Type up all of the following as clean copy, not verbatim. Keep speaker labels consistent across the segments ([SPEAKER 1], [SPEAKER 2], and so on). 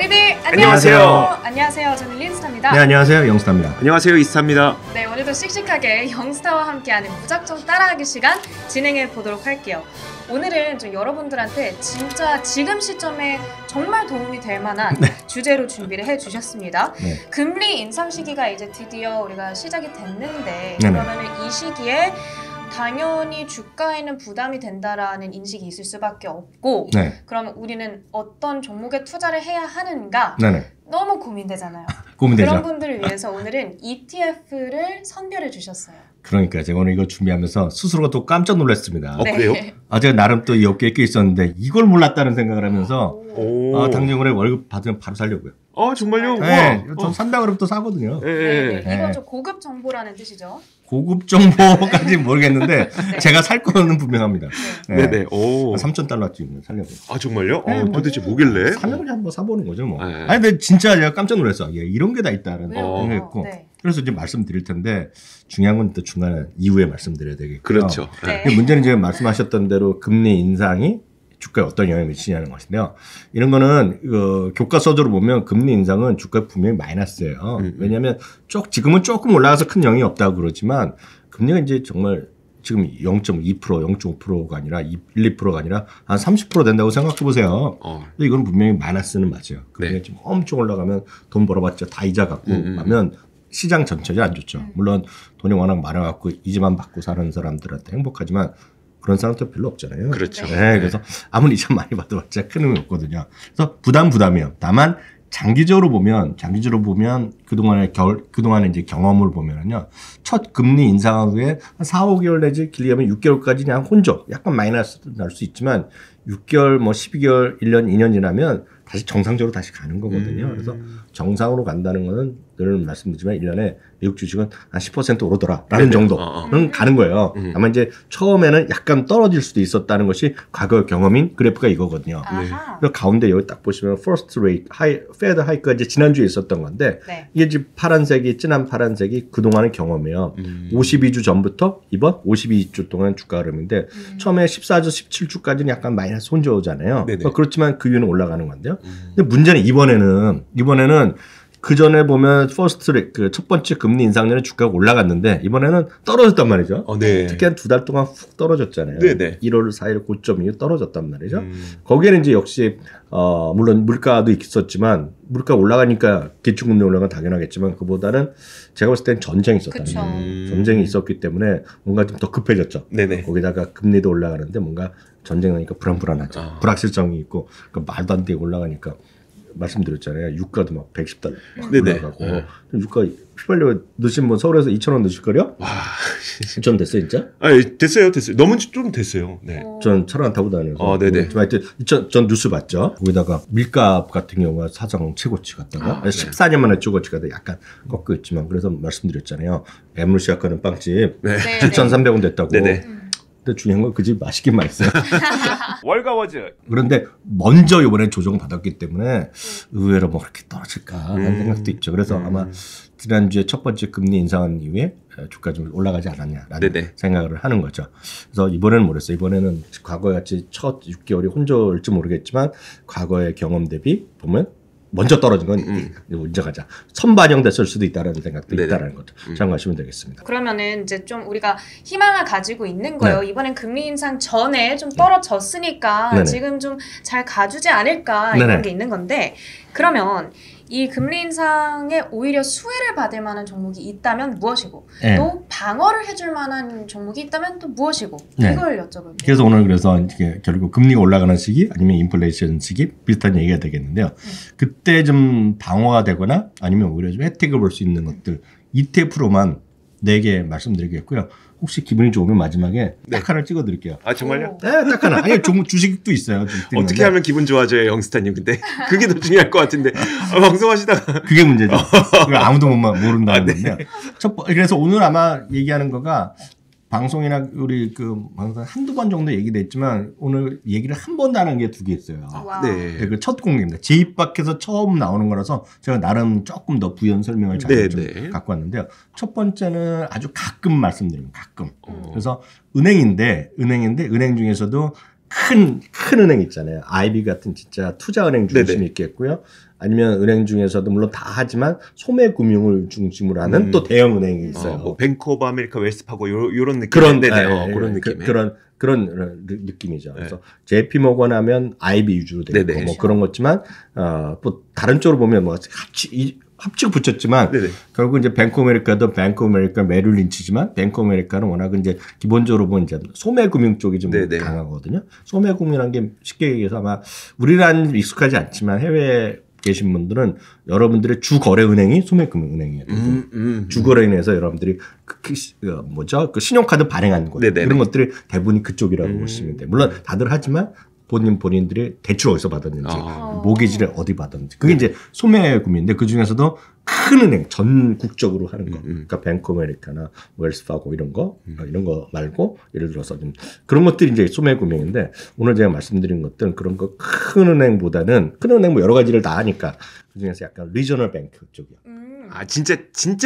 [SPEAKER 1] 머리들
[SPEAKER 2] 안녕하세요.
[SPEAKER 1] 안녕하세요. 저는 린스타입니다.
[SPEAKER 3] 네, 안녕하세요. 영스타입니다.
[SPEAKER 2] 안녕하세요. 이스타입니다.
[SPEAKER 1] 네, 오늘도 씩씩하게 영스타와 함께하는 무작정 따라하기 시간 진행해 보도록 할게요. 오늘은 좀 여러분들한테 진짜 지금 시점에 정말 도움이 될 만한 주제로 준비를 해주셨습니다. 금리 인상 시기가 이제 드디어 우리가 시작이 됐는데 그러면은 이 시기에 당연히 주가에는 부담이 된다라는 인식이 있을 수밖에 없고 그러면 우리는 어떤 종목에 투자를 해야 하는가 너무 고민되잖아요.
[SPEAKER 3] 고민되죠.
[SPEAKER 1] 그런 분들을 위해서 오늘은 ETF를 선별해 주셨어요.
[SPEAKER 3] 그러니까 제가 오늘 이거 준비하면서 스스로가 또 깜짝 놀랐습니다.
[SPEAKER 2] 그래요?
[SPEAKER 3] 제가 나름 또 이 업계에 껴 있었는데 이걸 몰랐다는 생각을 하면서 당장 올해 월급 받으면 바로 살려고요.
[SPEAKER 2] 정말요?
[SPEAKER 3] 네, 전 산다 그러면 또 사거든요.
[SPEAKER 1] 이건 좀 고급 정보라는 뜻이죠.
[SPEAKER 3] 고급 정보까지는 모르겠는데 제가 살 거는 분명합니다.
[SPEAKER 2] 네네.
[SPEAKER 3] $3,000쯤 살려고요.
[SPEAKER 2] 정말요? 도대체 뭐길래?
[SPEAKER 3] 사면 그냥 한번 사보는 거죠 뭐. 아니 근데 진짜 제가 깜짝 놀랐어요. 이런 게 다 있다는 생각했고 그래서 이제 말씀드릴 텐데 중요한 건 또 중간에 이후에 말씀드려야 되겠고요.
[SPEAKER 2] 그렇죠.
[SPEAKER 3] 문제는 이제 말씀하셨던 대로 금리 인상이 주가에 어떤 영향을 미치냐는 것인데요. 이런 거는 교과서적으로 보면 금리 인상은 주가에 분명히 마이너스예요. 왜냐하면 지금은 조금 올라가서 큰 영향이 없다고 그러지만 금리가 이제 정말 지금 0.2%, 0.5%가 아니라 1, 2%가 아니라 한 30% 된다고 생각해 보세요. 근데 이건 분명히 마이너스는 맞아요. 금리가 지금 엄청 올라가면 돈 벌어봤자 다 이자 갖고 가면 시장 전체가 안 좋죠. 물론 돈이 워낙 많아갖고 이자만 받고 사는 사람들한테 행복하지만 그런 사람도 별로 없잖아요.
[SPEAKER 2] 그렇죠.
[SPEAKER 3] 그래서 아무리 이자 많이 받아봤자 큰 의미 없거든요. 그래서 부담이에요. 다만 장기적으로 보면 그동안의 이제 경험을 보면은요. 첫 금리 인상 후에 한 4, 5개월 내지 길게 하면 6개월까지 그냥 혼조, 약간 마이너스 날 수 있지만 6개월, 12개월, 1년, 2년 지나면 다시 정상적으로 다시 가는 거거든요. 그래서 정상으로 간다는 거는 늘 말씀드리지만 1년에 미국 주식은 한 10% 오르더라라는 정도는 가는 거예요. 다만 이제 처음에는 약간 떨어질 수도 있었다는 것이 과거 경험인 그래프가 이거거든요. 그래서 가운데 여기 딱 보시면 first rate, Fed 하이크가 이제 지난주에 있었던 건데 이게 지금 진한 파란색이 그동안의 경험이에요. 52주 전부터 이번 52주 동안 주가 흐름인데 처음에 14주, 17주까지는 약간 마이너스 혼조잖아요. 그렇지만 그 이유는 올라가는 건데요. 근데 문제는 이번에는 그 전에 보면 첫 번째 금리 인상 전에 주가가 올라갔는데 이번에는 떨어졌단 말이죠. 특히 한 2달 동안 훅 떨어졌잖아요. 1월 4일 고점 이후 떨어졌단 말이죠. 거기에는 이제 역시 물론 물가도 있었지만 물가 올라가니까 기축금리 올라가는 건 당연하겠지만 그보다는 제가 봤을 땐 전쟁이 있었다는 거예요. 전쟁이 있었기 때문에 뭔가 좀 더 급해졌죠. 거기다가 금리도 올라가는데 뭔가 전쟁 나니까 불안하죠. 불확실성이 있고 그러니까 말도 안 되게 올라가니까 말씀드렸잖아요. 유가도 막 110달러 올라가고 유가 휘발유 넣으신 분 서울에서 2,000원 넣으실 거요?
[SPEAKER 2] 와,
[SPEAKER 3] 좀 됐어요 진짜?
[SPEAKER 2] 됐어요. 너무 좀 됐어요.
[SPEAKER 3] 전 차를 안 타고 다녀서. 하여튼 전 뉴스 봤죠. 거기다가 밀값 같은 경우가 사상 최고치 갔다가 14년 만에 최고치 가다 약간 꺾여 있지만 그래서 말씀드렸잖아요. 애물 시작하는 빵집 7,300원 됐다고. 근데 중요한 건 그 집 맛있긴 맛있어요.
[SPEAKER 2] 월가워즈.
[SPEAKER 3] 그런데 먼저 이번에 조정받았기 때문에 의외로 뭐 그렇게 떨어질까 하는 생각도 있죠. 그래서 아마 지난주에 첫 번째 금리 인상한 이후에 주가 좀 올라가지 않았냐라는 생각을 하는 거죠. 그래서 이번에는 모르겠어요. 이번에는 과거에 같이 첫 6개월이 혼조일지 모르겠지만 과거의 경험 대비 보면 먼저 떨어진 건 인정하자. 선반영됐을 수도 있다는 생각도 있다는 것도 참고하시면 되겠습니다.
[SPEAKER 1] 그러면은 이제 좀 우리가 희망을 가지고 있는 거예요. 이번엔 금리 인상 전에 좀 떨어졌으니까 지금 좀 잘 가주지 않을까 이런 게 있는 건데 그러면 이 금리 인상에 오히려 수혜를 받을 만한 종목이 있다면 무엇이고 또 방어를 해줄 만한 종목이 있다면 또 무엇이고 이걸 여쭤볼게요.
[SPEAKER 3] 그래서 오늘 이게 결국 금리가 올라가는 시기 아니면 인플레이션 시기 비슷한 얘기가 되겠는데요. 그때 좀 방어가 되거나 아니면 오히려 좀 혜택을 볼 수 있는 것들 ETF로만 4개 말씀드리겠고요. 혹시 기분이 좋으면 마지막에 딱 하나 찍어드릴게요.
[SPEAKER 2] 정말요?
[SPEAKER 3] 네, 딱 하나. 아니, 주식도 있어요.
[SPEAKER 2] 어떻게 하면 기분 좋아져요, 영스타님? 근데 그게 더 중요할 것 같은데 방송하시다가
[SPEAKER 3] 그게 문제죠. 그걸 아무도 모른다는 건데요. 그래서 오늘 아마 얘기하는 거가 방송이나 우리 방송 한두 번 정도 얘기됐지만 오늘 얘기를 한 번도 안 한 게 2개 있어요. 그 첫 공개입니다. 제 입 밖에서 처음 나오는 거라서 제가 나름 조금 더 부연 설명을 잘 좀 갖고 왔는데요. 첫 번째는 아주 가끔 말씀드립니다. 가끔. 그래서 은행 중에서도 큰 은행 있잖아요. IB 같은 진짜 투자은행 중심이
[SPEAKER 2] 네네.
[SPEAKER 3] 있겠고요. 아니면 은행 중에서도 물론 다 하지만 소매금융을 중심으로 하는 또 대형 은행이 있어요.
[SPEAKER 2] 뭐 뱅크 오브 아메리카 웰스파고 요런 느낌.
[SPEAKER 3] 그런
[SPEAKER 2] 네네. 그런 느낌.
[SPEAKER 3] 그런 느낌이죠. 그래서 JP 모건 하면 IB 위주로 되고
[SPEAKER 2] 네네.
[SPEAKER 3] 뭐 그런 거지만 또 다른 쪽으로 보면 뭐 합치고 붙였지만
[SPEAKER 2] 네네.
[SPEAKER 3] 결국 이제 뱅크 아메리카도 뱅크 아메리카 메릴 린치지만 뱅크 아메리카는 워낙 이제 기본적으로 보면 이제 소매금융 쪽이 좀
[SPEAKER 2] 네네.
[SPEAKER 3] 강하거든요. 소매금융이라는 게 쉽게 얘기해서 아마 우리나라는 익숙하지 않지만 해외에 계신 분들은 여러분들의 주거래 은행이 소매금융은행이에요. 주거래 은행에서 여러분들이 그 신용카드 발행하는 것
[SPEAKER 2] 네네네.
[SPEAKER 3] 이런 것들이 대부분이 그쪽이라고 보시면 돼요. 물론 다들 하지만 본인들이 대출 어디서 받았는지 모기지를 어디 받았는지 그게 이제 소매금융인데 그 중에서도 큰 은행 전국적으로 하는 거 그러니까 뱅크 아메리카나 웰스파고 이런 거 말고 예를 들어서 좀 그런 것들이 이제 소매금융인데 오늘 제가 말씀드린 것들은 그런 거 큰 은행보다는 큰 은행 뭐 여러 가지를 다 하니까 그 중에서 약간 리저널 뱅크 쪽이요.
[SPEAKER 2] 아 진짜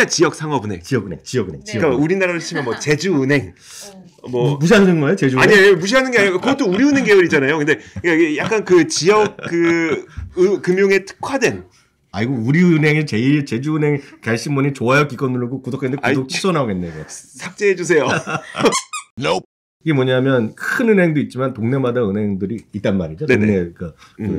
[SPEAKER 2] 지역 상업은행.
[SPEAKER 3] 지역은행.
[SPEAKER 2] 그러니까 우리나라로 치면 뭐 제주은행. 뭐
[SPEAKER 3] 무시하는 거예요, 제주은행?
[SPEAKER 2] 아니에요, 무시하는 게 아니고 그것도 우리은행 계열이잖아요. 근데 약간 그 지역 그 금융에 특화된.
[SPEAKER 3] 아이고 우리 은행에 제일 제주은행 가신 분이 좋아요 기껏 누르고 구독했는데 구독 취소 나오겠네요.
[SPEAKER 2] 삭제해 주세요.
[SPEAKER 3] 이게 뭐냐면 큰 은행도 있지만 동네마다 은행들이 있단 말이죠.
[SPEAKER 2] 네네.
[SPEAKER 3] 동네 그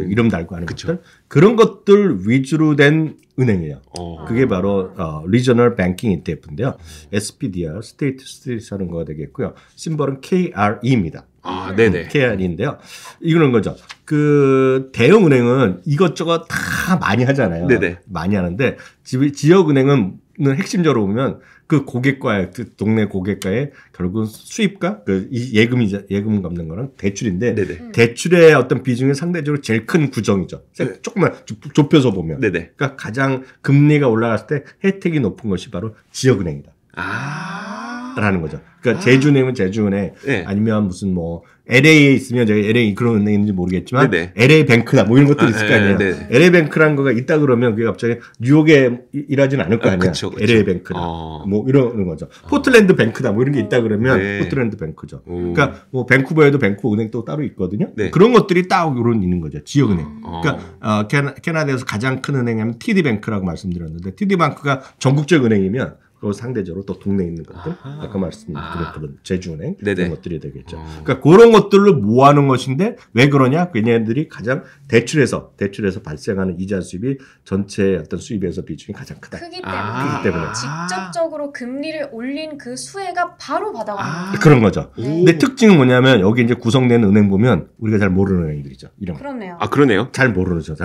[SPEAKER 3] 이름 달고 하는 것들 그런 것들 위주로 된 은행이에요. 그게 바로 리저널 뱅킹 ETF인데요. SPDR 스테이트 스트리트 하는 거가 되겠고요. 심벌은 KRE입니다.
[SPEAKER 2] 아, 네네.
[SPEAKER 3] KRE인데요. 이거는 거죠. 그 대형 은행은 이것저것 다 많이 하잖아요.
[SPEAKER 2] 네네.
[SPEAKER 3] 많이 하는데 지역 은행은 핵심적으로 보면 그 고객과의 그 동네 고객과의 결국은 수입과 그 예금 갚는 거랑 대출인데
[SPEAKER 2] 네네.
[SPEAKER 3] 대출의 어떤 비중이 상대적으로 제일 큰 구정이죠. 조금만 좁혀서 보면.
[SPEAKER 2] 네네.
[SPEAKER 3] 그러니까 가장 금리가 올라갔을 때 혜택이 높은 것이 바로 지역은행이다. 라는 거죠. 그러니까 제주은행은 제주은행
[SPEAKER 2] 네.
[SPEAKER 3] 아니면 무슨 뭐 LA에 있으면 제가 LA 그런 은행인지 모르겠지만
[SPEAKER 2] 네네.
[SPEAKER 3] LA 뱅크다 뭐 이런 것들이 있을 거 아니에요.
[SPEAKER 2] 네네.
[SPEAKER 3] LA 뱅크라는 거가 있다 그러면 그게 갑자기 뉴욕에 일하진 않을 거 아니에요.
[SPEAKER 2] 그쵸.
[SPEAKER 3] LA 뱅크다. 뭐 이런 거죠. 포틀랜드 뱅크다 뭐 이런 게 있다 그러면
[SPEAKER 2] 네.
[SPEAKER 3] 포틀랜드 뱅크죠. 그러니까 뭐 밴쿠버에도 밴쿠버 은행 또 따로 있거든요.
[SPEAKER 2] 네.
[SPEAKER 3] 그런 것들이 딱 이런 있는 거죠. 지역은행. 그러니까 캐나다에서 가장 큰 은행이면 TD 뱅크라고 말씀드렸는데 TD 뱅크가 전국적 은행이면 그 상대적으로 또 동네에 있는 것들 아까 말씀드린 그런 제주은행
[SPEAKER 2] 네네.
[SPEAKER 3] 이런 것들이 되겠죠. 그러니까 그런 것들을 모아놓은 것인데 왜 그러냐? 얘네들이 가장 대출에서 발생하는 이자 수입이 전체 어떤 수입에서 비중이 가장 크다.
[SPEAKER 1] 크기
[SPEAKER 3] 크기 때문에.
[SPEAKER 1] 직접적으로 금리를 올린 그 수혜가 바로 받아가는 거예요.
[SPEAKER 3] 그런 거죠.
[SPEAKER 1] 네.
[SPEAKER 3] 근데 특징은 뭐냐면 여기 이제 구성되는 은행 보면 우리가 잘 모르는 은행들이죠. 이런 거.
[SPEAKER 1] 그렇네요.
[SPEAKER 2] 아 그러네요.
[SPEAKER 3] 잘 모르죠.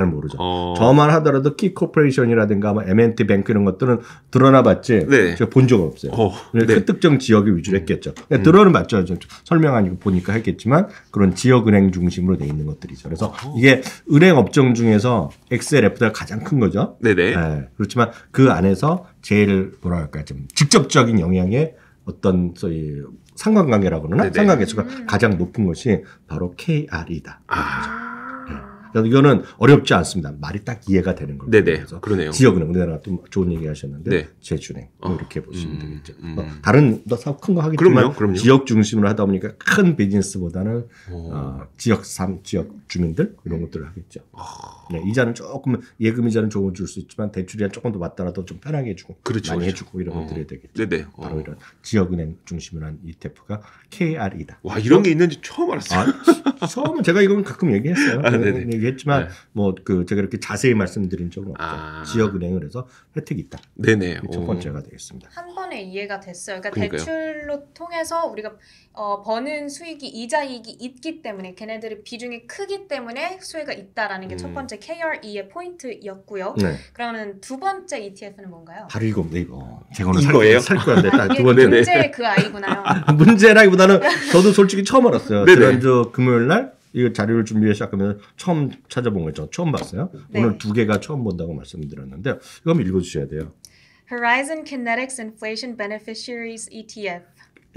[SPEAKER 3] 저만 하더라도 키 코퍼레이션이라든가 뭐 M&T 뱅크 이런 것들은 드러나봤지
[SPEAKER 2] 네.
[SPEAKER 3] 제가 본 적은 없어요.
[SPEAKER 2] 네.
[SPEAKER 3] 그 특정 지역에 위주로 했겠죠. 들어는 봤죠. 설명하니까 보니까 했겠지만 그런 지역은행 중심으로 돼 있는 것들이죠. 그래서 이게 은행 업종 중에서 XLF가 가장 큰 거죠.
[SPEAKER 2] 네네.
[SPEAKER 3] 네. 그렇지만 그 안에서 제일 뭐랄까 좀 직접적인 영향의 어떤 소위 상관관계라고 그러나
[SPEAKER 2] 네네.
[SPEAKER 3] 상관계수가 가장 높은 것이 바로 KR이다. 그래서 이거는 어렵지 않습니다. 말이 딱 이해가 되는 겁니다.
[SPEAKER 2] 네네.
[SPEAKER 3] 그래서
[SPEAKER 2] 그러네요.
[SPEAKER 3] 지역은행 우리나라 또 좋은 얘기 하셨는데
[SPEAKER 2] 네.
[SPEAKER 3] 제주은행 뭐 이렇게 보시면 되겠죠. 다른 또 사업 큰 거 하겠지만
[SPEAKER 2] 그럼요.
[SPEAKER 3] 지역 중심으로 하다 보니까 큰 비즈니스보다는 지역 주민들 이런 것들을 하겠죠. 네, 이자는 조금 예금 이자는 조금 줄 수 있지만 대출이 조금 더 받더라도 좀 편하게 해주고
[SPEAKER 2] 그렇죠,
[SPEAKER 3] 많이
[SPEAKER 2] 그렇죠.
[SPEAKER 3] 해주고 이런 것들이 되겠죠.
[SPEAKER 2] 네네.
[SPEAKER 3] 바로 이런 지역은행 중심으로 한 ETF가 KR이다.
[SPEAKER 2] 와 이런 게 있는지 처음 알았어요.
[SPEAKER 3] 처음은 제가 이건 가끔 얘기했어요.
[SPEAKER 2] 네네.
[SPEAKER 3] 얘기했지만
[SPEAKER 2] 네.
[SPEAKER 3] 뭐 제가 이렇게 자세히 말씀드린 적은 없죠. 지역은행을 해서 혜택이 있다.
[SPEAKER 2] 네네.
[SPEAKER 3] 첫 번째가 되겠습니다.
[SPEAKER 1] 한 번에 이해가 됐어요. 그러니까
[SPEAKER 2] 그러니까요.
[SPEAKER 1] 대출로 통해서 우리가 버는 수익이 이자이익이 있기 때문에 걔네들의 비중이 크기 때문에 수혜가 있다라는 게 첫 번째 KRE의 포인트였고요.
[SPEAKER 3] 네.
[SPEAKER 1] 그러면 두 번째 ETF는 뭔가요?
[SPEAKER 3] 바로 이거. 제가 오늘
[SPEAKER 2] 이거예요?
[SPEAKER 3] 살 거였는데 딱 두
[SPEAKER 1] 이게
[SPEAKER 3] 번째.
[SPEAKER 1] 문제 그 아이구나요.
[SPEAKER 3] 문제라기보다는 저도 솔직히 처음 알았어요.
[SPEAKER 2] 네네.
[SPEAKER 3] 지난주 금요일 날 이 자료를 준비해 시작하면 처음 찾아본 거죠. 처음 봤어요.
[SPEAKER 1] 네.
[SPEAKER 3] 오늘 두 개가 처음 본다고 말씀드렸는데 이거 한번 읽어주셔야 돼요.
[SPEAKER 1] Horizon Kinetics Inflation Beneficiaries ETF.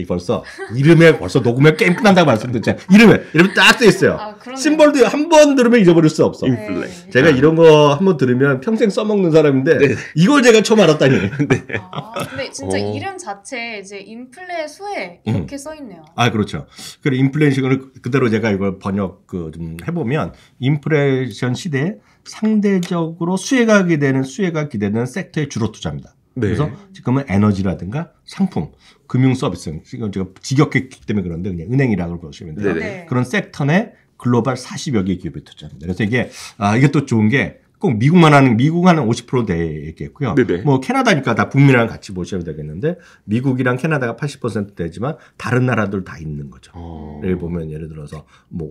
[SPEAKER 3] 벌써 이름에 벌써 녹음에 게임 끝난다고 말씀드렸잖아요. 이름에 딱 써 있어요.
[SPEAKER 1] 아, 그러네요.
[SPEAKER 3] 심볼도 한 번 들으면 잊어버릴 수 없어.
[SPEAKER 2] 인플레.
[SPEAKER 3] 제가 이런 거 한 번 들으면 평생 써먹는 사람인데
[SPEAKER 2] 네.
[SPEAKER 3] 이걸 제가 처음 알았다니.
[SPEAKER 1] 근데 진짜
[SPEAKER 2] 어.
[SPEAKER 1] 이름 자체에 이제 인플레 수에 이렇게 써 있네요.
[SPEAKER 3] 아, 그렇죠. 그리고 인플레이션을 그대로 제가 이걸 번역 좀 해보면 인플레이션 시대에 상대적으로 수혜가 기대되는 섹터에 주로 투자합니다.
[SPEAKER 2] 네.
[SPEAKER 3] 그래서 지금은 에너지라든가 상품, 금융 서비스, 이건 제가 직역했기 때문에 그런데 그냥 은행이라고 보시면 돼요.
[SPEAKER 2] 네네.
[SPEAKER 1] 네.
[SPEAKER 3] 그런 섹터 내 글로벌 40여 개 기업에 투자합니다. 그래서 이게 또 좋은 게 꼭 미국 한 50% 되겠고요.
[SPEAKER 2] 네네.
[SPEAKER 3] 뭐 캐나다니까 다 북미랑 같이 보셔야 되겠는데 미국이랑 캐나다가 80% 되지만 다른 나라들 다 있는 거죠. 예를 보면 예를 들어서 뭐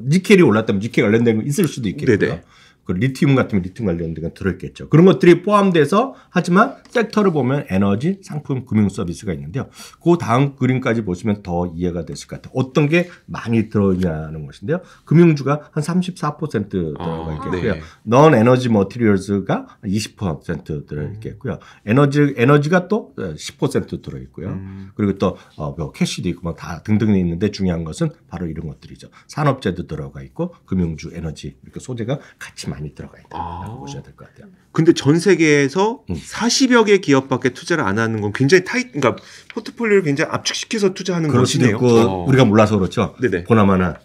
[SPEAKER 3] 니켈이 올랐다면 니켈 관련된 거 있을 수도 있겠고요.
[SPEAKER 2] 네네.
[SPEAKER 3] 그 리튬 같으면 리튬 관련된 건 들어있겠죠. 그런 것들이 포함돼서 하지만 섹터를 보면 에너지, 상품, 금융 서비스가 있는데요. 그 다음 그림까지 보시면 더 이해가 되실 것 같아요. 어떤 게 많이 들어있냐는 것인데요. 금융주가 한 34% 들어가 있겠고요.
[SPEAKER 2] 네.
[SPEAKER 3] 넌 에너지 머티리얼즈가 20% 들어있겠고요. 에너지가 또 10% 들어있고요. 그리고 또 뭐 캐시도 있고 뭐 다 등등 있는데 중요한 것은 바로 이런 것들이죠. 산업재도 들어가 있고 금융주, 에너지 이렇게 소재가 같이 많이 들어가 있다고 보셔야 될 것 같아요.
[SPEAKER 2] 근데 전 세계에서 40여 개 기업밖에 투자를 안 하는 건 굉장히 그러니까 포트폴리오를 굉장히 압축시켜서 투자하는
[SPEAKER 3] 그럴 수도
[SPEAKER 2] 것이네요.
[SPEAKER 3] 있고 우리가 몰라서 그렇죠.
[SPEAKER 2] 네네.
[SPEAKER 3] 보나마나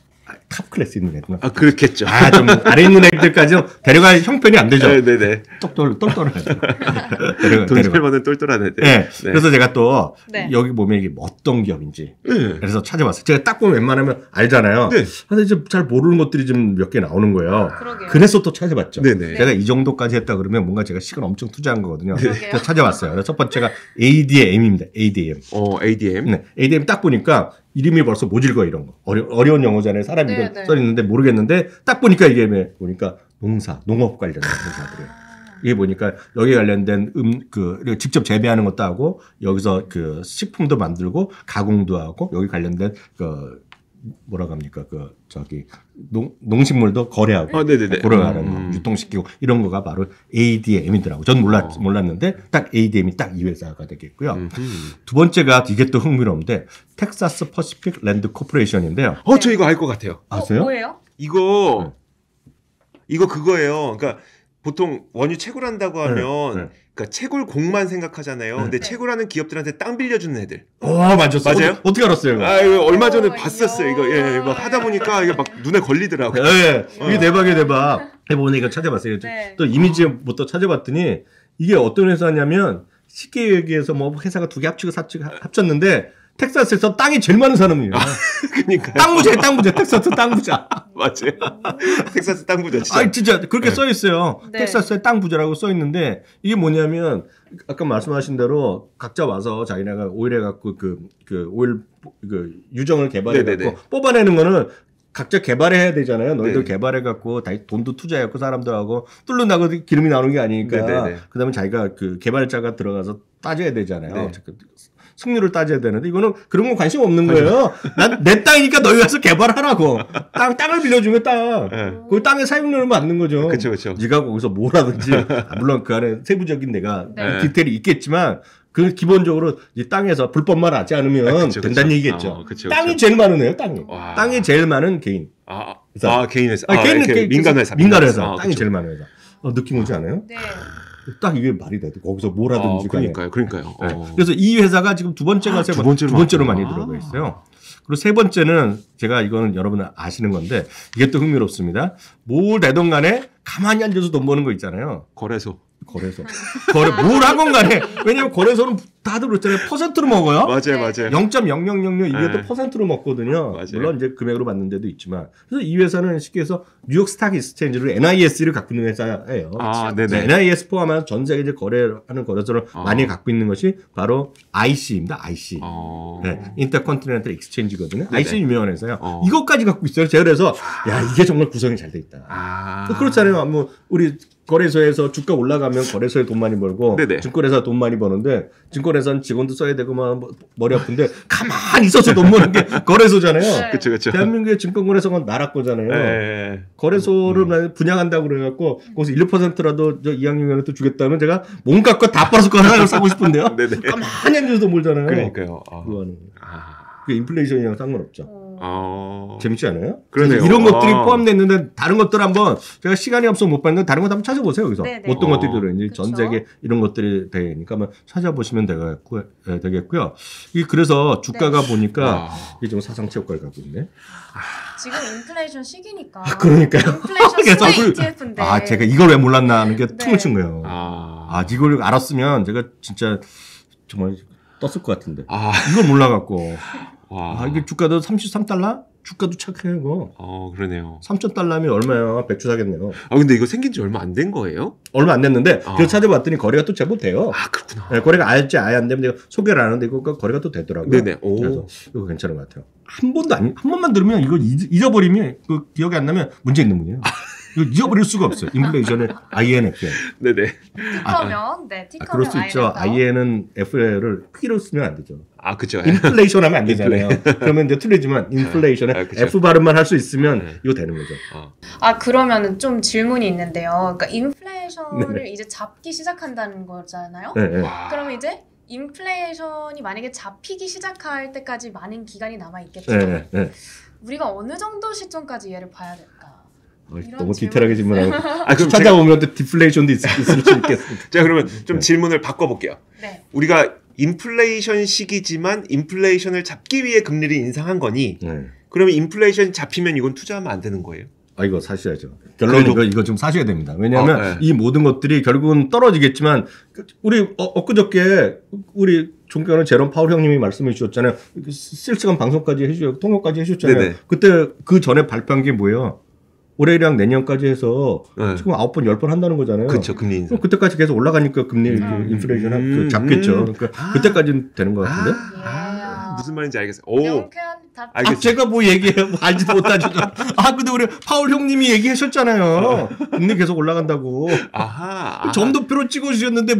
[SPEAKER 3] 탑 클래스 있는 애들.
[SPEAKER 2] 그렇겠죠.
[SPEAKER 3] 좀 아래 있는 애들까지는 데려갈 형편이 안 되죠.
[SPEAKER 2] 네네.
[SPEAKER 3] 똘똘한 애들.
[SPEAKER 2] 돈 잘 버는 똘똘한 애들.
[SPEAKER 3] 네. 그래서 제가 또
[SPEAKER 1] 네.
[SPEAKER 3] 여기 보면 이게 어떤 기업인지
[SPEAKER 2] 네.
[SPEAKER 3] 그래서 찾아봤어요. 제가 딱 보면 웬만하면 알잖아요.
[SPEAKER 2] 네.
[SPEAKER 3] 근데 이제 잘 모르는 것들이 좀 몇 개 나오는 거예요.
[SPEAKER 1] 그러게요.
[SPEAKER 3] 그래서 또 찾아봤죠.
[SPEAKER 2] 네네.
[SPEAKER 3] 제가 이 정도까지 했다 그러면 뭔가 제가 시간 엄청 투자한 거거든요.
[SPEAKER 1] 그러게요.
[SPEAKER 3] 그래서 찾아봤어요. 그래서 첫 번째가 ADM입니다. ADM.
[SPEAKER 2] ADM.
[SPEAKER 3] 네. ADM 딱 보니까 이름이 벌써 모질거 이런 거. 어려운 영어잖아요. 사람 이름
[SPEAKER 1] 네.
[SPEAKER 3] 써 있는데 모르겠는데 딱 보니까 이게 보니까 농업 관련된 회사들이에요. 이게 보니까 여기 관련된 직접 재배하는 것도 하고 여기서 그 식품도 만들고 가공도 하고 여기 관련된 뭐라고 합니까? 농식물도 거래하고
[SPEAKER 2] 네네네.
[SPEAKER 3] 고려하는 유통시키고 이런 거가 바로 ADM이더라고요. 전 몰랐는데 딱 ADM이 딱 이 회사가 되겠고요. 두 번째가 이게 또 흥미로운데 텍사스 퍼시픽 랜드 코퍼레이션인데요.
[SPEAKER 2] 저 이거 알 것 같아요.
[SPEAKER 3] 아세요?
[SPEAKER 1] 뭐예요?
[SPEAKER 2] 이거 그거예요. 그러니까 보통 원유 채굴한다고 하면 그러니까 채굴공만 생각하잖아요. 근데 채굴하는 기업들한테 땅 빌려주는 애들. 맞아요?
[SPEAKER 3] 어떻게 알았어요? 이거?
[SPEAKER 2] 이거 얼마 전에 봤었어요. 이거 막 하다 보니까 이게 막 눈에 걸리더라고요.
[SPEAKER 3] 네, 이게 대박이에요, 대박. 해보니 이거 찾아봤어요.
[SPEAKER 1] 네.
[SPEAKER 3] 또 이미지부터 찾아봤더니 이게 어떤 회사냐면 쉽게 얘기해서 뭐 회사가 두 개 합쳤는데 텍사스에서 땅이 제일 많은 사람이에요.
[SPEAKER 2] 그러니까
[SPEAKER 3] 땅 부자, 텍사스 땅 부자.
[SPEAKER 2] 맞아요. 텍사스 땅 부자 진짜.
[SPEAKER 3] 진짜 그렇게 써 있어요.
[SPEAKER 1] 네.
[SPEAKER 3] 텍사스에 땅 부자라고 써 있는데 이게 뭐냐면 아까 말씀하신 대로 각자 와서 자기네가 오일 해갖고 오일 유정을 개발해갖고
[SPEAKER 2] 네네네.
[SPEAKER 3] 뽑아내는 거는 각자 개발해야 되잖아요. 너희들
[SPEAKER 2] 네.
[SPEAKER 3] 개발해갖고 다 돈도 투자해갖고 사람들하고 뚫는다고 기름이 나오는 게 아니니까.
[SPEAKER 2] 네네네.
[SPEAKER 3] 그다음에 자기가 개발자가 들어가서 따져야 되잖아요.
[SPEAKER 2] 네.
[SPEAKER 3] 승률을 따져야 되는데 이거는 그런 건 관심 없는 거예요. 난 내 땅이니까 너희 가서 개발하라고. 땅을 빌려주면 그 땅의 사용료를 받는 거죠.
[SPEAKER 2] 그렇죠.
[SPEAKER 3] 네가 거기서 뭘 하든지 물론 그 안에 세부적인
[SPEAKER 1] 네.
[SPEAKER 3] 디테일이 있겠지만 그 기본적으로 이 땅에서 불법만 하지 않으면 된다는 얘기겠죠. 땅이 제일 많으네요. 땅이 제일 많은 개인.
[SPEAKER 2] 개인 회사.
[SPEAKER 3] 개인
[SPEAKER 2] 민간 회사.
[SPEAKER 3] 민간 회사. 땅이 제일 많은 회사. 느낌 오지 않아요?
[SPEAKER 1] 네.
[SPEAKER 3] 딱 이게 말이 돼. 거기서 뭘 하든지.
[SPEAKER 2] 그러니까요.
[SPEAKER 3] 네. 그래서 이 회사가 지금 두 번째로 많이 들어가 있어요. 그리고 세 번째는 제가 이거는 여러분 아시는 건데 이게 또 흥미롭습니다. 뭘 내던 간에 가만히 앉아서 돈 버는 거 있잖아요.
[SPEAKER 2] 거래소.
[SPEAKER 3] 뭘 하건 간에. 왜냐면 거래소는 다들 그렇잖아요. 퍼센트로 먹어요.
[SPEAKER 2] 맞아요.
[SPEAKER 3] 0.0000 이게 또 퍼센트로 먹거든요.
[SPEAKER 2] 맞아요.
[SPEAKER 3] 물론 이제 금액으로 받는 데도 있지만. 그래서 이 회사는 쉽게 해서 뉴욕 스탁 익스체인지로 NIS를 갖고 있는 회사예요.
[SPEAKER 2] 네네.
[SPEAKER 3] NIS 포함한 전 세계 이제 거래하는 거래소를 많이 갖고 있는 것이 바로 IC입니다. IC. 인터컨티넨탈 익스체인지거든요. IC 유명한 회사요. 이것까지 갖고 있어요. 제가 그래서 이게 정말 구성이 잘 돼 있다. 그렇잖아요. 우리 거래소에서 주가 올라가면 거래소에 돈 많이 벌고
[SPEAKER 2] 네네.
[SPEAKER 3] 증권회사 돈 많이 버는데 증권회사 증권회사는 직원도 써야 되고 막 머리 아픈데 가만히 있어서 돈 버는 게 거래소잖아요.
[SPEAKER 1] 네.
[SPEAKER 2] 그렇죠, 그렇죠.
[SPEAKER 3] 대한민국의 증권거래소가 나라 거잖아요.
[SPEAKER 2] 네.
[SPEAKER 3] 거래소를 분양한다고 그래갖고 거기서 1%라도 저 이양용한테 주겠다면 제가 몸값 다 빨아서 하나를 사고 싶은데요.
[SPEAKER 2] 네네.
[SPEAKER 3] 가만히 앉아서 돈 벌잖아요.
[SPEAKER 2] 그러니까요.
[SPEAKER 3] 그거는.
[SPEAKER 2] 아.
[SPEAKER 3] 그게 인플레이션이랑 상관없죠. 재밌지 않아요?
[SPEAKER 2] 그러네요.
[SPEAKER 3] 이런 것들이 포함되어 있는데 다른 것들 한번 제가 시간이 없어서 못 봤는데 다른 것 한번 찾아보세요. 여기서
[SPEAKER 1] 네네.
[SPEAKER 3] 어떤 것들이 들어있는지
[SPEAKER 1] 그쵸.
[SPEAKER 3] 전 세계 이런 것들이 되니까 한번 찾아보시면 되겠고요. 이 그래서 주가가 보니까 이게 좀 사상체육과를 갖고 있네.
[SPEAKER 1] 지금 인플레이션 시기니까.
[SPEAKER 3] 그러니까요.
[SPEAKER 1] 인플레이션
[SPEAKER 3] 그래서
[SPEAKER 1] 수혜 ETF인데.
[SPEAKER 3] 제가 이걸 왜 몰랐나 하는 게
[SPEAKER 1] 네.
[SPEAKER 3] tum을 친 거예요. 이걸 알았으면 제가 진짜 정말 떴을 것 같은데. 이걸 몰라갖고. 이게 주가도 33달러? 주가도 착해요, 이거.
[SPEAKER 2] 그러네요.
[SPEAKER 3] 3,000달러면 얼마야? 백주 사겠네요.
[SPEAKER 2] 근데 이거 생긴 지 얼마 안 된 거예요?
[SPEAKER 3] 얼마 안 됐는데, 그래서 찾아봤더니 거래가 또 제법 돼요.
[SPEAKER 2] 그렇구나.
[SPEAKER 3] 네, 거래가 아예 안 되면 내가 소개를 안 하는데, 이거 거래가 또 되더라고요.
[SPEAKER 2] 네네.
[SPEAKER 3] 그래서 이거 괜찮은 것 같아요. 한 번만 들으면 이거 잊어버리면, 기억이 안 나면 문제 있는 분이에요. 이거 잊어버릴 수가 없어요. 인플레이션의 INFL.
[SPEAKER 2] 네네.
[SPEAKER 1] 티커면, 티커면
[SPEAKER 3] 그럴 수 있죠. IN은 FL을 P로 쓰면 안 되죠.
[SPEAKER 2] 그쵸.
[SPEAKER 3] 인플레이션 하면 안 되잖아요. 그러면 이제 틀리지만 인플레이션에 F 발음만 할 수 있으면 이거 되는 거죠.
[SPEAKER 1] 그러면은 좀 질문이 있는데요. 그러니까 인플레이션을 이제 잡기 시작한다는 거잖아요.
[SPEAKER 3] 네.
[SPEAKER 1] 그러면 이제 인플레이션이 만약에 잡히기 시작할 때까지 많은 기간이 남아 있겠죠.
[SPEAKER 3] 네.
[SPEAKER 1] 우리가 어느 정도 시점까지 얘를 봐야 될까?
[SPEAKER 3] 너무 디테일하게 질문하고
[SPEAKER 2] 그럼
[SPEAKER 3] 찾아보면 또 디플레이션도 있을 수 있겠습니다.
[SPEAKER 2] 자, 그러면 좀 질문을 바꿔볼게요.
[SPEAKER 1] 네.
[SPEAKER 2] 우리가 인플레이션 시기지만 인플레이션을 잡기 위해 금리를 인상한 거니 그러면 인플레이션이 잡히면 이건 투자하면 안 되는 거예요?
[SPEAKER 3] 이거 사셔야죠. 결론은 이거 좀 사셔야 됩니다. 왜냐하면 이 모든 것들이 결국은 떨어지겠지만 우리 엊그저께 우리 존경하는 제롬 파월 형님이 말씀해 주셨잖아요. 실시간 방송까지 해주셨고 통역까지 해주셨잖아요. 네네. 그때 그 전에 발표한 게 뭐예요? 올해랑 내년까지 해서 지금 9번, 10번 한다는 거잖아요.
[SPEAKER 2] 그렇죠. 금리 인상.
[SPEAKER 3] 그때까지 계속 올라가니까 금리 인플레이션 잡겠죠. 그러니까 그때까지는 되는 것 같은데.
[SPEAKER 2] 무슨 말인지 알겠어요.
[SPEAKER 1] 명쾌한 답.
[SPEAKER 3] 제가 뭐 얘기해요? 알지도 못하죠. 근데 우리 파월 형님이 얘기하셨잖아요. 금리 계속 올라간다고. 점도표로 찍어주셨는데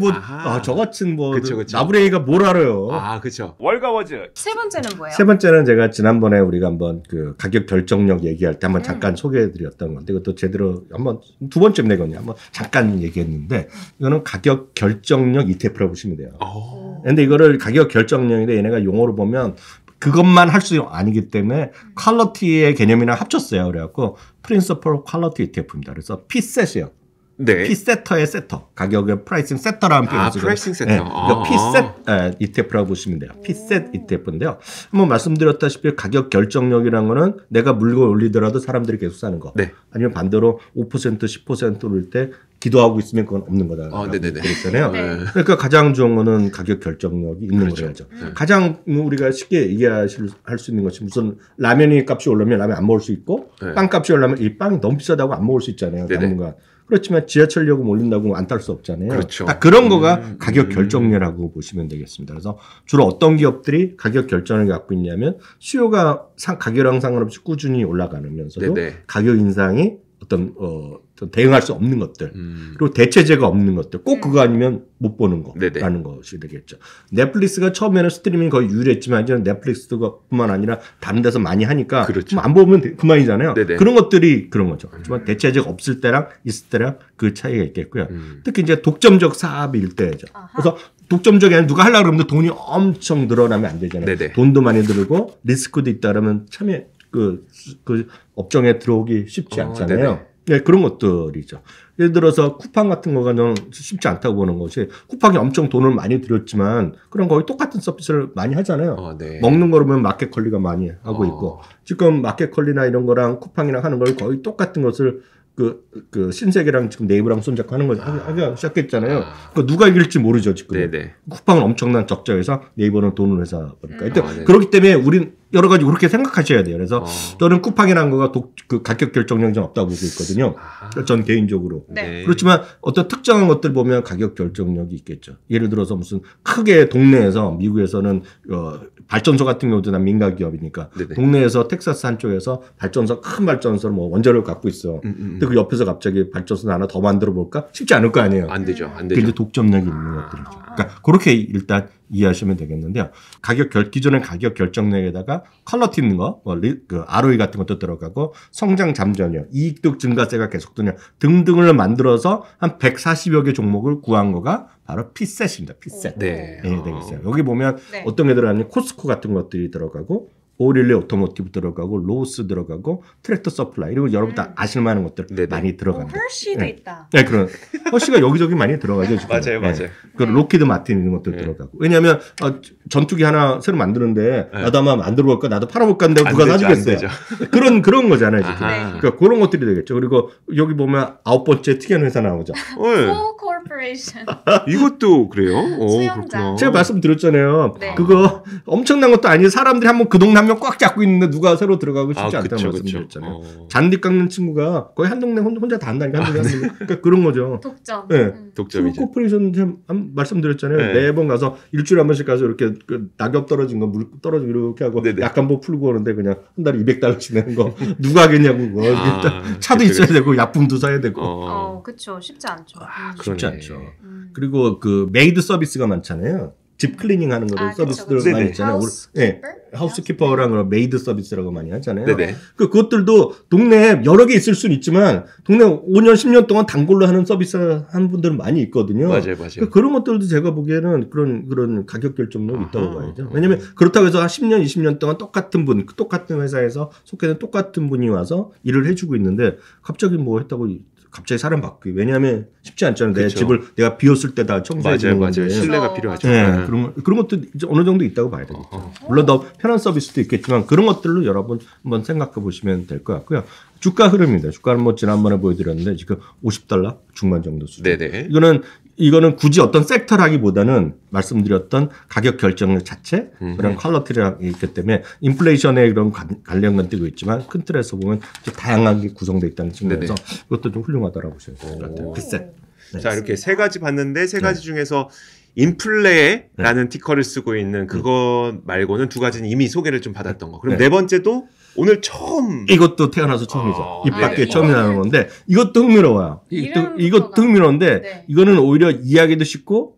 [SPEAKER 3] 저 같은 그쵸. 나부랭이가 뭘 알아요.
[SPEAKER 2] 그렇죠. 월가워즈.
[SPEAKER 1] 세 번째는 뭐예요?
[SPEAKER 3] 세 번째는 제가 지난번에 우리가 한번 그 가격 결정력 얘기할 때 한번 잠깐 소개해드렸던 건데 이것도 제대로 한번 두 번째네거든요. 한번 잠깐 얘기했는데 이거는 가격 결정력 ETF라고 보시면 돼요. 근데 이거를 가격 결정력인데 얘네가 용어로 보면 그것만 할 수 아니기 때문에 퀄리티의 개념이랑 합쳤어요. 그래갖고 Principal Quality ETF입니다. 그래서 P셋이요.
[SPEAKER 2] 네.
[SPEAKER 3] P세터의 세터. 가격의 프라이싱 세터라는 표현을 쓰고.
[SPEAKER 2] 프라이싱 세터.
[SPEAKER 3] P셋 ETF라고 보시면 돼요. P셋 ETF인데요. 한번 말씀드렸다시피 가격 결정력이라는 거는 내가 물건 올리더라도 사람들이 계속 사는 거. 아니면 반대로 5% 10% 오를 때 기도하고 있으면 그건 없는 거다. 그랬잖아요. 그러니까 가장 좋은 거는 가격 결정력이 있는 거죠. 가장 우리가 쉽게 얘기할 수 있는 것이 무슨 라면이 값이 올라면 라면 안 먹을 수 있고 빵 값이 올라면 이 빵이 너무 비싸다고 안 먹을 수 있잖아요. 당분간. 그렇지만 지하철 요금 올린다고 안 딸 수 없잖아요.
[SPEAKER 2] 그렇죠.
[SPEAKER 3] 딱 그런 거가 가격 결정력이라고 보시면 되겠습니다. 그래서 주로 어떤 기업들이 가격 결정력을 갖고 있냐면 수요가 가격랑 상관없이 꾸준히 올라가면서도 가격 인상이 어떤 대응할 수 없는 것들 그리고 대체제가 없는 것들 꼭 그거 아니면 못 보는 거라는 것이 되겠죠. 넷플릭스가 처음에는 스트리밍이 거의 유일했지만 이제는 넷플릭스뿐만 아니라 다른 데서 많이 하니까 안 보면 그만이잖아요. 그런 것들이 그런 거죠. 하지만 대체제가 없을 때랑 있을 때랑 그 차이가 있겠고요. 특히 이제 독점적 사업일 때죠. 그래서 독점적이 아니라 누가 하려고 그러면 돈이 엄청 늘어나면 안 되잖아요. 돈도 많이 들고 리스크도 있다 그러면 참에 그 업종에 들어오기 쉽지 않잖아요. 그런 것들이죠. 예를 들어서 쿠팡 같은 거가 저는 쉽지 않다고 보는 것이 쿠팡이 엄청 돈을 많이 들였지만 그런 거의 똑같은 서비스를 많이 하잖아요. 먹는 거 보면 마켓컬리가 많이 하고 있고 지금 마켓컬리나 이런 거랑 쿠팡이랑 하는 걸 거의 똑같은 것을 그 신세계랑 지금 네이버랑 손잡고 하는 걸 하기 시작했잖아요. 그러니까 누가 이길지 모르죠 지금. 쿠팡은 엄청난 적자에서 네이버는 돈을 회사 보니까. 그렇기 때문에 우린 여러 가지 그렇게 생각하셔야 돼요. 그래서 저는 쿠팡이라는 거가 그 가격 결정력이 좀 없다고 보고 있거든요. 전 개인적으로. 그렇지만 어떤 특정한 것들 보면 가격 결정력이 있겠죠. 예를 들어서 무슨 크게 동네에서 미국에서는 발전소 같은 경우도 난 민간 기업이니까 동네에서 텍사스 한쪽에서 발전소 큰 발전소를 뭐 원자력을 갖고 있어. 근데 그 옆에서 갑자기 발전소 하나 더 만들어 볼까? 쉽지 않을 거 아니에요.
[SPEAKER 2] 안 되죠.
[SPEAKER 3] 그게 이제 독점력이 있는 것들이죠. 그러니까 그렇게 일단 이해하시면 되겠는데요. 기존의 가격 결정력에다가 컬러 튀는 거, 그 ROE 같은 것도 들어가고 성장 잠재력, 이익도 증가세가 계속되냐 등등을 만들어서 한 140여 개 종목을 구한 거가 바로 피셋입니다. 피셋.
[SPEAKER 2] 네.
[SPEAKER 3] 예, 되겠어요. 여기 보면
[SPEAKER 1] 네.
[SPEAKER 3] 어떤 게 들어가냐면 코스코 같은 것들이 들어가고 오릴리 오토모티브 들어가고 로스 들어가고 트랙터 서플라이 이리고 여러분 다 아실 만한 것들
[SPEAKER 2] 네네.
[SPEAKER 3] 많이 들어갑니다.
[SPEAKER 1] 헐시도
[SPEAKER 3] 네.
[SPEAKER 1] 있다.
[SPEAKER 3] 네, 그런 허쉬가 여기저기 많이 들어가죠. 지금.
[SPEAKER 2] 맞아요, 맞아요.
[SPEAKER 3] 그 로키드 마틴 이런 것도
[SPEAKER 2] 네.
[SPEAKER 3] 들어가고. 왜냐하면 전투기 하나 새로 만드는데
[SPEAKER 2] 네.
[SPEAKER 3] 나도 한번 만들어 볼까, 나도 팔아볼까 하는데
[SPEAKER 2] 안
[SPEAKER 3] 누가
[SPEAKER 2] 되죠, 안
[SPEAKER 3] 사주겠어요.
[SPEAKER 2] 되죠.
[SPEAKER 3] 그런 거잖아요. 지금.
[SPEAKER 2] 아하.
[SPEAKER 3] 그러니까 그런 것들이 되겠죠. 그리고 여기 보면 9번째 특이한 회사 나오죠.
[SPEAKER 2] 네.
[SPEAKER 1] Full Corporation.
[SPEAKER 2] 이것도 그래요?
[SPEAKER 1] 수영장.
[SPEAKER 2] 그렇구나.
[SPEAKER 3] 제가 말씀드렸잖아요.
[SPEAKER 1] 네.
[SPEAKER 3] 그거 엄청난 것도 아니에요. 사람들이 한번 그 동네 한 명 꽉 잡고 있는데 누가 새로 들어가고 싶지 않다는
[SPEAKER 2] 그쵸,
[SPEAKER 3] 말씀드렸잖아요.
[SPEAKER 2] 그쵸.
[SPEAKER 3] 잔디 깎는 친구가 거의 한 동네 혼자 다 한다니까. 한 동네 한 동네. 그러니까 그런 거죠.
[SPEAKER 1] 독점.
[SPEAKER 3] 네.
[SPEAKER 2] 독점이죠.
[SPEAKER 3] 코퍼레이션 말씀드렸잖아요.
[SPEAKER 2] 네.
[SPEAKER 3] 매번 가서 일주일에 한 번씩 가서 이렇게 그 낙엽 떨어진 거, 물 떨어지고 이렇게 하고
[SPEAKER 2] 네네.
[SPEAKER 3] 약간 뭐 풀고 오는데 그냥 한 달에 200달러씩 내는 거 누가 하겠냐고 그거. 차도
[SPEAKER 2] 그쵸,
[SPEAKER 3] 있어야
[SPEAKER 2] 그쵸.
[SPEAKER 3] 되고 약품도 사야 되고.
[SPEAKER 1] 그쵸. 쉽지 않죠.
[SPEAKER 3] 쉽지
[SPEAKER 2] 그러네.
[SPEAKER 3] 않죠.
[SPEAKER 1] 음.
[SPEAKER 3] 그리고 그 메이드 서비스가 많잖아요. 집 클리닝 하는 거를
[SPEAKER 1] 그쵸,
[SPEAKER 3] 서비스들
[SPEAKER 1] 그쵸.
[SPEAKER 3] 많이
[SPEAKER 2] 네네.
[SPEAKER 3] 있잖아요. 하우스키퍼랑 그런 메이드 서비스라고 많이 하잖아요.
[SPEAKER 2] 네네.
[SPEAKER 3] 그것들도 동네에 여러 개 있을 수는 있지만 동네 5년 10년 동안 단골로 하는 서비스 하는 분들은 많이 있거든요.
[SPEAKER 2] 맞아요.
[SPEAKER 3] 그러니까 그런 것들도 제가 보기에는 그런 가격 결정력이 있다고
[SPEAKER 2] 아하.
[SPEAKER 3] 봐야죠. 왜냐하면 그렇다고 해서 한 10년, 20년 동안 똑같은 회사에서 속해는 똑같은 분이 와서 일을 해주고 있는데 갑자기 뭐 했다고 갑자기 사람 바뀌기. 왜냐하면 쉽지 않잖아요. 내
[SPEAKER 2] 그쵸.
[SPEAKER 3] 집을 내가 비웠을 때 다 청소해 주는
[SPEAKER 2] 맞아요.
[SPEAKER 3] 건데.
[SPEAKER 2] 신뢰가 필요하죠.
[SPEAKER 3] 네, 그런 것도 이제 어느 정도 있다고 봐야 되겠죠.
[SPEAKER 2] 어허.
[SPEAKER 3] 물론 더 편한 서비스도 있겠지만 그런 것들로 여러분 한번 생각해 보시면 될 것 같고요. 주가 흐름입니다. 주가는 뭐 지난번에 보여드렸는데 지금 $50 중반 정도 수준.
[SPEAKER 2] 네네.
[SPEAKER 3] 이거는 굳이 어떤 섹터라기보다는 말씀드렸던 가격 결정력 자체 그런 퀄러티가 있기 때문에 인플레이션에 그런 관련만 뜨고 있지만 큰 틀에서 보면 다양하게 구성되어 있다는 측면에서 이것도 좀 훌륭하다라고 보셔야 될 것 같아요. 비셋. 네.
[SPEAKER 2] 자, 이렇게 세 가지 봤는데 세 가지 중에서 인플레라는 티커를 쓰고 있는 그거 말고는 두 가지는 이미 소개를 좀 받았던 거. 그럼
[SPEAKER 3] 네.
[SPEAKER 2] 네 번째도 오늘 처음
[SPEAKER 3] 이것도 태어나서 처음이죠. 입 밖에
[SPEAKER 2] 네네.
[SPEAKER 3] 처음 나는 건데 이것도 흥미로워요.
[SPEAKER 1] 이름부터가.
[SPEAKER 3] 이것도 흥미로운데
[SPEAKER 1] 네.
[SPEAKER 3] 이거는 오히려 이해하기도 쉽고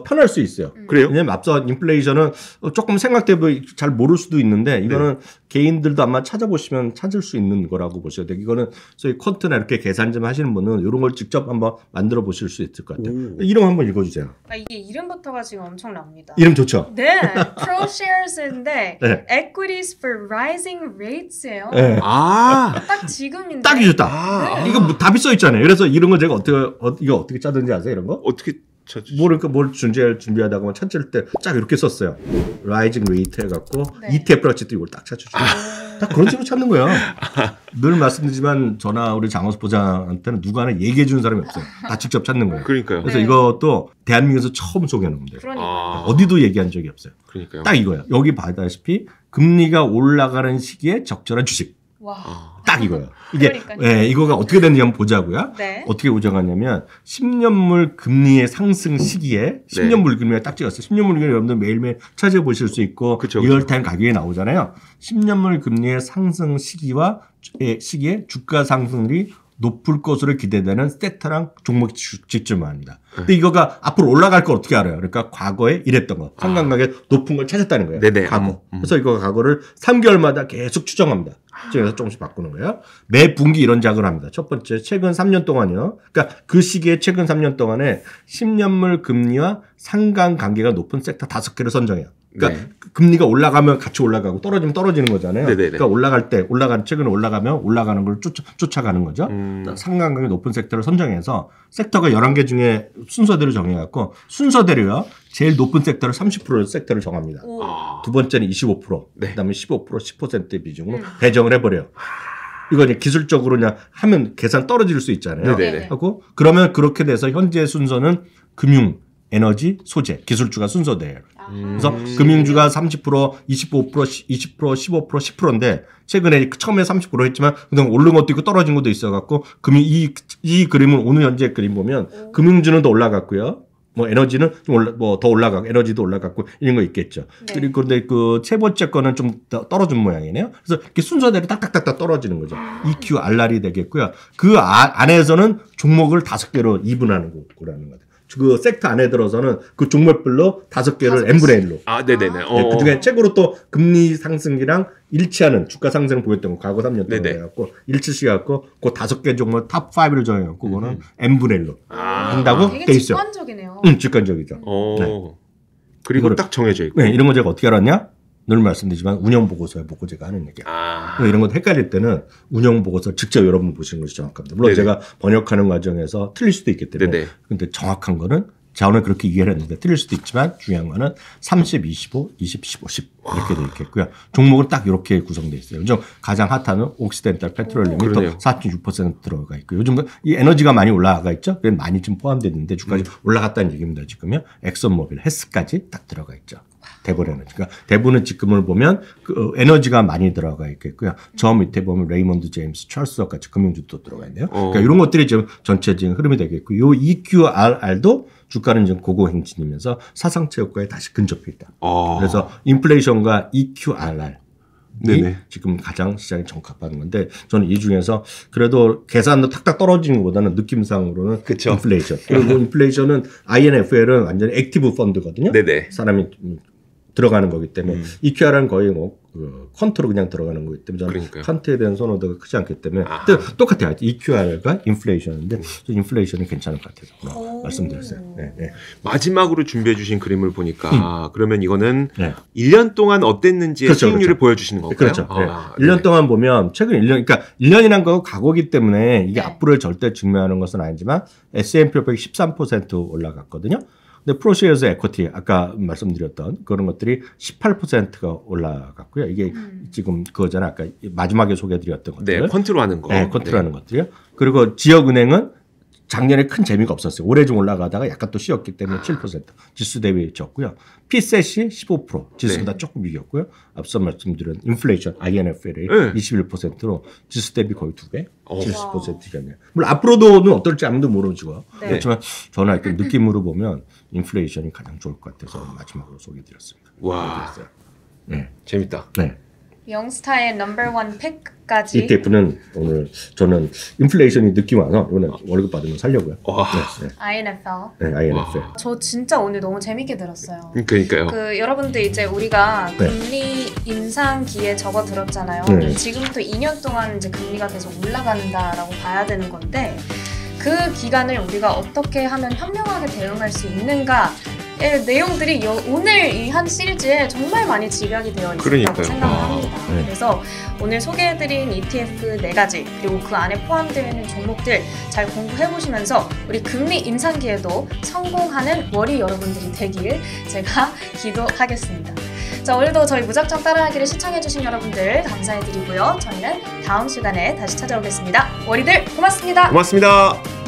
[SPEAKER 3] 편할 수 있어요.
[SPEAKER 2] 그래요?
[SPEAKER 3] 왜냐면 앞서 인플레이션은 조금 생각대로 잘 모를 수도 있는데 이거는 개인들도 아마 찾아보시면 찾을 수 있는 거라고 보셔야 돼요. 이거는 소위 쿼트나 이렇게 계산 좀 하시는 분은 이런 걸 직접 한번 만들어 보실 수 있을 것 같아요.
[SPEAKER 2] 오.
[SPEAKER 3] 이름 한번 읽어주세요.
[SPEAKER 1] 이게 이름부터가 지금 엄청납니다.
[SPEAKER 3] 이름 좋죠?
[SPEAKER 1] 네, ProShares인데
[SPEAKER 3] 네.
[SPEAKER 1] Equities for Rising Rates예요.
[SPEAKER 3] 네.
[SPEAKER 1] 딱 지금인데.
[SPEAKER 3] 딱이죠, 딱. 이거 뭐 답이 써 있잖아요. 그래서 이런 거 제가 이거 어떻게 짜든지 아세요? 이런 거?
[SPEAKER 2] 어떻게
[SPEAKER 3] 뭘 준비하다가 찾을 때 쫙 이렇게 썼어요. Rising Rate 해갖고
[SPEAKER 1] 네.
[SPEAKER 3] ETF 같이 이걸 딱 찾아주죠. 딱 그런 식으로 찾는 거야. 늘 말씀드리지만 저나 우리 장호수 부장한테는 누가 하나 얘기해 주는 사람이 없어요. 다 직접 찾는 거예요.
[SPEAKER 2] 그러니까요.
[SPEAKER 3] 그래서
[SPEAKER 1] 네.
[SPEAKER 3] 이것도 대한민국에서 처음 소개하는 겁니다.
[SPEAKER 1] 그러니까.
[SPEAKER 3] 어디도 얘기한 적이 없어요.
[SPEAKER 2] 그러니까요.
[SPEAKER 3] 딱 이거예요. 여기 봐다시피 금리가 올라가는 시기에 적절한 주식.
[SPEAKER 1] 와.
[SPEAKER 3] 딱 이거예요. 이게
[SPEAKER 1] 그러니까요.
[SPEAKER 3] 이거가 어떻게 되는지 한번 보자고요.
[SPEAKER 1] 네.
[SPEAKER 3] 어떻게 우정하냐면 10년물 금리의 상승 시기에 10년물 금리가 딱 찍었어요. 10년물 금리 여러분들 매일매일 찾아보실 수 있고
[SPEAKER 2] 그쵸.
[SPEAKER 3] 리얼타임 가격이 나오잖아요. 10년물 금리의 상승 시기에 주가 상승률이 높을 것으로 기대되는 섹터랑 종목이 집중합니다. 근데 이거가 앞으로 올라갈 걸 어떻게 알아요? 그러니까 과거에 이랬던 거. 상관가격 높은 걸 찾았다는 거예요.
[SPEAKER 2] 네네.
[SPEAKER 3] 과거. 그래서 이거 과거를 3개월마다 계속 추정합니다. 그래서 조금씩 바꾸는 거예요. 매 분기 이런 작업을 합니다. 첫 번째, 최근 3년 동안이요. 그러니까 그 시기에 최근 3년 동안에 10년물 금리와 상관관계가 높은 섹터 5개를 선정해요. 그러니까 금리가 올라가면 같이 올라가고 떨어지면 떨어지는 거잖아요.
[SPEAKER 2] 네네네.
[SPEAKER 3] 그러니까 올라갈 때 최근에 올라가면 올라가는 걸 쫓아가는 거죠. 상관관계 높은 섹터를 선정해서 섹터가 11개 중에 순서대로 정해갖고 순서대로요. 제일 높은 섹터를 30% 섹터를 정합니다.
[SPEAKER 1] 오.
[SPEAKER 3] 두 번째는 25%,
[SPEAKER 2] 네.
[SPEAKER 3] 그다음에 15%, 10%의 비중으로 배정을 해버려요. 이거 이제 기술적으로 그냥 하면 계산 떨어질 수 있잖아요.
[SPEAKER 2] 네네네.
[SPEAKER 3] 하고 그러면 그렇게 돼서 현재 순서는 금융, 에너지, 소재, 기술주가 순서대예요. 그래서 금융주가 30%, 25%, 20%, 15%, 10%인데 최근에 처음에 30% 했지만 그다음 오른 것도 있고 떨어진 것도 있어갖고 이 그림은 오늘 현재 그림 보면 금융주는 더 올라갔고요. 뭐 에너지는 좀 더 올라가고 에너지도 올라갔고 이런 거 있겠죠.
[SPEAKER 1] 네.
[SPEAKER 3] 그리고 근데 그 세 번째 거는 좀 떨어진 모양이네요. 그래서 이렇게 순서대로 딱딱딱딱 떨어지는 거죠. EQ, R날이 되겠고요. 그 안에서는 종목을 5개로 이분하는 거라는 거죠. 그 섹터 안에 들어서는 그 종목별로 5개를
[SPEAKER 1] 다섯
[SPEAKER 3] n분의 1로.
[SPEAKER 2] 아, 네네네.
[SPEAKER 3] 네, 그중에 최고로 또 금리 상승기랑 일치하는 주가 상승을 보였던 거 과거 3년 동안
[SPEAKER 2] 네네.
[SPEAKER 3] 해갖고 일치시갖고 그 5개 종목 탑 5를 정해갖고 그거는 n분의 1로
[SPEAKER 2] 아.
[SPEAKER 3] 한다고
[SPEAKER 1] 되게
[SPEAKER 3] 돼 있어요.
[SPEAKER 1] 직관적이네요.
[SPEAKER 3] 직관적이죠.
[SPEAKER 2] 그리고
[SPEAKER 3] 이거를-
[SPEAKER 2] 딱 정해져 있고.
[SPEAKER 3] 네, 이런 거 제가 어떻게 알았냐? 늘 말씀드리지만 운영 보고서에 보고 제가 하는 얘기야.
[SPEAKER 2] 아.
[SPEAKER 3] 이런 것도 헷갈릴 때는 운영 보고서 직접 여러분 보시는 것이 정확합니다. 물론
[SPEAKER 2] 네네.
[SPEAKER 3] 제가 번역하는 과정에서 틀릴 수도 있기 때문에.
[SPEAKER 2] 네네.
[SPEAKER 3] 근데 정확한 거는 자원을 그렇게 이해를 했는데 틀릴 수도 있지만 중요한 거는 30, 25, 20, 15, 10 이렇게 돼 있겠고요. 종목은 딱 이렇게 구성되어 있어요. 요즘 가장 핫한 옥시덴탈 페트롤리움이 또
[SPEAKER 2] 그러네요.
[SPEAKER 3] 4.6% 들어가 있고 요즘 이 에너지가 많이 올라가 있죠. 그게 많이 지금 포함되어 있는데 주가가 올라갔다는 얘기입니다. 지금요. 엑선모빌, 헬스까지 딱 들어가 있죠. 대본 에너지. 그러니까 대부분은 지금을 보면 그 에너지가 많이 들어가 있겠고요. 저 밑에 보면 레이먼드 제임스, 찰스와 같이 금융주도 들어가 있네요. 그러니까 이런 것들이 지금 전체적인 흐름이 되겠고, 요 EQRR도 주가는 지금 고고행진이면서 사상체육과에 다시 근접해 있다. 그래서 인플레이션과 EQRR
[SPEAKER 2] 네네.
[SPEAKER 3] 지금 가장 시장에 적합한 건데 저는 이 중에서 그래도 계산도 탁탁 떨어지는 것보다는 느낌상으로는
[SPEAKER 2] 그쵸.
[SPEAKER 3] 인플레이션. 그리고 인플레이션은 INFL은 완전히 액티브 펀드거든요.
[SPEAKER 2] 네네.
[SPEAKER 3] 사람이 들어가는 거기 때문에 EQR은 거의 뭐 퀀트로 그냥 들어가는 거기 때문에 저는
[SPEAKER 2] 그러니까요.
[SPEAKER 3] 퀀트에 대한 선호도가 크지 않기 때문에
[SPEAKER 2] 아.
[SPEAKER 3] 근데 똑같아요. EQR과 인플레이션인데 인플레이션이 괜찮을 것 같아서 말씀드렸어요. 네, 네.
[SPEAKER 2] 마지막으로 준비해 주신 그림을 보니까 그러면 이거는
[SPEAKER 3] 네.
[SPEAKER 2] 1년 동안 어땠는지의
[SPEAKER 3] 그렇죠,
[SPEAKER 2] 수익률을
[SPEAKER 3] 그렇죠.
[SPEAKER 2] 보여주시는 건가요?
[SPEAKER 3] 그렇죠.
[SPEAKER 2] 아,
[SPEAKER 3] 네. 1년 동안 보면 최근 1년, 그러니까 1년이란 거 과거기 때문에 이게
[SPEAKER 1] 네.
[SPEAKER 3] 앞으로를 절대 증명하는 것은 아니지만 S&P 500이 13% 올라갔거든요. 근데 프로시어스 에쿼티 아까 말씀드렸던 그런 것들이 18%가 올라갔고요. 이게 지금 그거잖아요. 아까 마지막에 소개해드렸던 것들.
[SPEAKER 2] 네, 퀀트로 하는 거.
[SPEAKER 3] 네, 퀀트라는 것들이요. 그리고 지역은행은 작년에 큰 재미가 없었어요. 올해 좀 올라가다가 약간 또 쉬었기 때문에 7% 지수 대비 졌고요. 피셋이 15% 지수보다
[SPEAKER 2] 네.
[SPEAKER 3] 조금 이겼고요. 앞서 말씀드린 인플레이션 INFL이
[SPEAKER 2] 네.
[SPEAKER 3] 21%로 지수 대비 거의 2배,
[SPEAKER 2] 오.
[SPEAKER 3] 70% 이겼네요. 물론 앞으로도는 어떨지 아무도 모르지요.
[SPEAKER 1] 네.
[SPEAKER 3] 그렇지만 저는 하여튼 느낌으로 보면 인플레이션이 가장 좋을 것 같아서 마지막으로 소개해드렸습니다.
[SPEAKER 2] 와,
[SPEAKER 3] 네.
[SPEAKER 2] 재밌다.
[SPEAKER 3] 네.
[SPEAKER 1] 영스타의 넘버1 팩까지
[SPEAKER 3] ETF는 오늘 저는 인플레이션이 느낌 와서 이번에 월급 받으면 살려고요.
[SPEAKER 2] 와.
[SPEAKER 3] 네,
[SPEAKER 1] INFL.
[SPEAKER 3] 네, INFL.
[SPEAKER 1] 저 진짜 오늘 너무 재밌게 들었어요.
[SPEAKER 2] 그러니까요.
[SPEAKER 1] 그 여러분들 이제 우리가
[SPEAKER 3] 네.
[SPEAKER 1] 금리 인상기에 접어들었잖아요.
[SPEAKER 3] 네.
[SPEAKER 1] 지금부터 2년 동안 이제 금리가 계속 올라간다라고 봐야 되는 건데 그 기간을 우리가 어떻게 하면 현명하게 대응할 수 있는가의 내용들이 오늘 이 한 시리즈에 정말 많이 집약이 되어 있다고
[SPEAKER 2] 그러니까요.
[SPEAKER 1] 생각을 합니다.
[SPEAKER 3] 네.
[SPEAKER 1] 그래서 오늘 소개해드린 ETF 4가지 그리고 그 안에 포함되어 있는 종목들 잘 공부해보시면서 우리 금리 인상기에도 성공하는 월이 여러분들이 되길 제가 기도하겠습니다. 자, 오늘도 저희 무작정 따라하기를 시청해주신 여러분들 감사해드리고요. 저희는 다음 시간에 다시 찾아오겠습니다. 월이들 고맙습니다.
[SPEAKER 2] 고맙습니다.